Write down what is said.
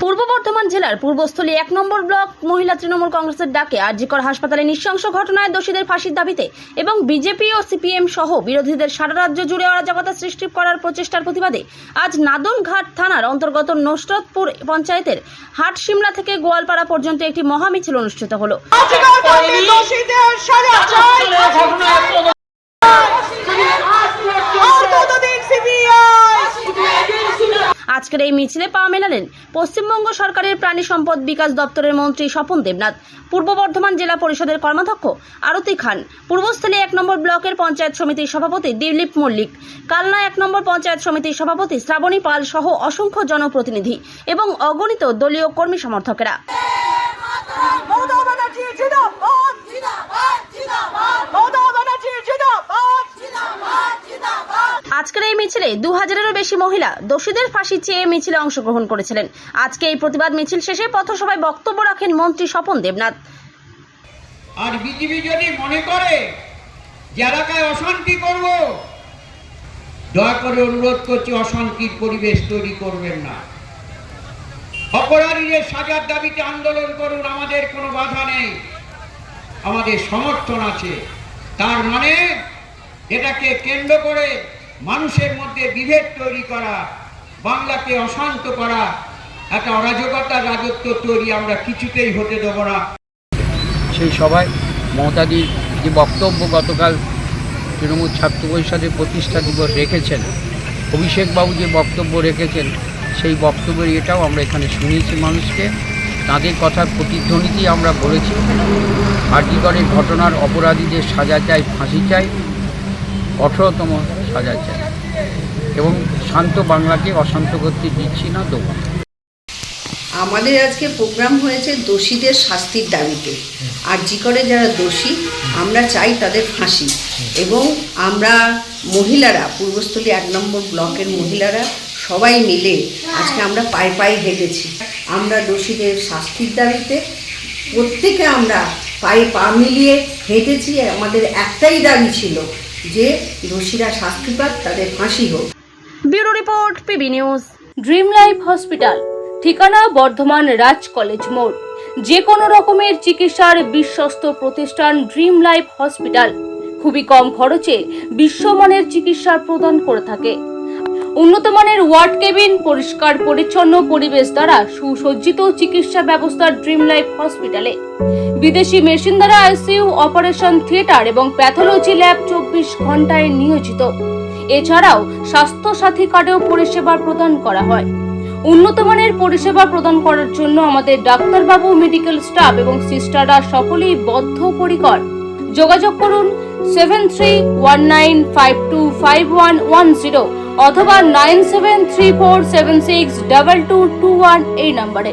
পূর্ব বর্ধমান জেলার পূর্বস্থলী 1 নম্বর ব্লক মহিলা তৃণমূল কংগ্রেসের ডাকে আরজিকর হাসপাতালে নৃশংস ঘটনায় দোষীদের ফাঁসির দাবিতে এবং বিজেপি ও সিপিএম সহ বিরোধীদের সারা রাজ্য জুড়ে অরাজকতা সৃষ্টি করার প্রচেষ্টার প্রতিবাদে আজ নাদনঘাট থানার অন্তর্গত নসরতপুর পঞ্চায়েতের হাটশিমলা থেকে গোয়ালপাড়া পর্যন্ত একটি মহামিছিল অনুষ্ঠিত হলো। আজকের এই মিছিলে পা মেলালেন পশ্চিমবঙ্গ সরকারের প্রাণী সম্পদ বিকাশ দপ্তরের মন্ত্রী স্বপন দেবনাথ, পূর্ব বর্ধমান জেলা পরিষদের কর্মাধ্যক্ষ আরতি খান, পূর্বস্থলী 1 নম্বর ব্লকের পঞ্চায়েত সমিতির সভাপতি দিলীপ মল্লিক, কালনা 1 নম্বর পঞ্চায়েত সমিতির সভাপতি শ্রাবণী পাল সহ অসংখ্য জনপ্রতিনিধি এবং অগণিত দলীয় কর্মী সমর্থকেরা। আজকের এই মিছিলে 2000-এরও বেশি মহিলা দোষীদের ফাঁসি চেয়ে মিছিলে অংশগ্রহণ করেছিলেন। আজকে এই প্রতিবাদ মিছিল শেষে পথসভায় বক্তব্য রাখেন মন্ত্রী স্বপন দেবনাথ। আর বিজেপি যদি মনে করে যে এলাকায় অশান্তি করব, দয়া করে অনুরোধ করছি অশান্তির পরিবেশ তৈরি করবেন না। অপরাধীদের সাজার দাবিতে আন্দোলন করুন, আমাদের কোনো বাধা নেই, আমাদের সমর্থন আছে। তার মানে এটাকে কেন্দ্র করে মানুষের মধ্যে বিভেদ তৈরি করা, বাংলাকে অশান্ত করা, একটা অরাজকতার রাজত্ব তৈরি আমরা কিছুতেই হতে দেব না। সেই সভায় মমতাদির যে বক্তব্য গতকাল তৃণমূল ছাত্র পরিষদের প্রতিষ্ঠা দিবস রেখেছেন, অভিষেকবাবু যে বক্তব্য রেখেছেন সেই বক্তব্যের এটাও আমরা এখানে শুনিয়েছি মানুষকে। তাদের কথার প্রতিধ্বনিতেই আমরা বলেছি আরজিকরের ঘটনার অপরাধীদের সাজা চাই, ফাঁসি চাই, কঠোরতম সাজা চাই এবং শান্ত বাংলাকে অশান্ত করতে দিচ্ছি না, দেবো। আমাদের আজকে প্রোগ্রাম হয়েছে দোষীদের শাস্তির দাবিতে। আরজিকরে যারা দোষী আমরা চাই তাদের ফাঁসি, এবং আমরা মহিলারা পূর্বস্থলী 1 নম্বর ব্লকের মহিলারা সবাই মিলে আজকে আমরা পায়ে পায়ে হেঁটেছি। আমরা দোষীদের শাস্তির দাবিতে প্রত্যেকে আমরা পায়ে পা মিলিয়ে হেঁটেছি। আমাদের একটাই দাবি ছিল যে দোষীরা শাস্তি পাক, তাদের ফাঁসি হোক। Bureau report, PB news. Dream life hospital, ঠিকানা বর্ধমান রাজ কলেজ মোড়। যে কোনো রকমের চিকিৎসার বিশ্বস্ত প্রতিষ্ঠান ড্রিম লাইফ হসপিটাল খুবই কম খরচে বিশ্বমানের চিকিৎসা প্রদান করে থাকে। উন্নত মানের ওয়ার্ড কেবিন, পরিষ্কার পরিচ্ছন্ন পরিবেশ দ্বারা সুসজ্জিত চিকিৎসা ব্যবস্থা ড্রিম লাইফ হসপিটালে। বিদেশি মেশিন দ্বারা আইসিইউ, অপারেশন থিয়েটার এবং প্যাথোলজি ল্যাব 24 ঘন্টায় নিয়োজিত। এছাড়াও স্বাস্থ্য সাথী কার্ডেও পরিষেবা প্রদান করা হয়। উন্নত মানের পরিষেবা প্রদান করার জন্য আমাদের ডাক্তারবাবু, মেডিকেল স্টাফ এবং সিস্টাররা সকলেই বদ্ধপরিকর। যোগাযোগ করুন 7319525110 অথবা 9734762221 এই নম্বরে।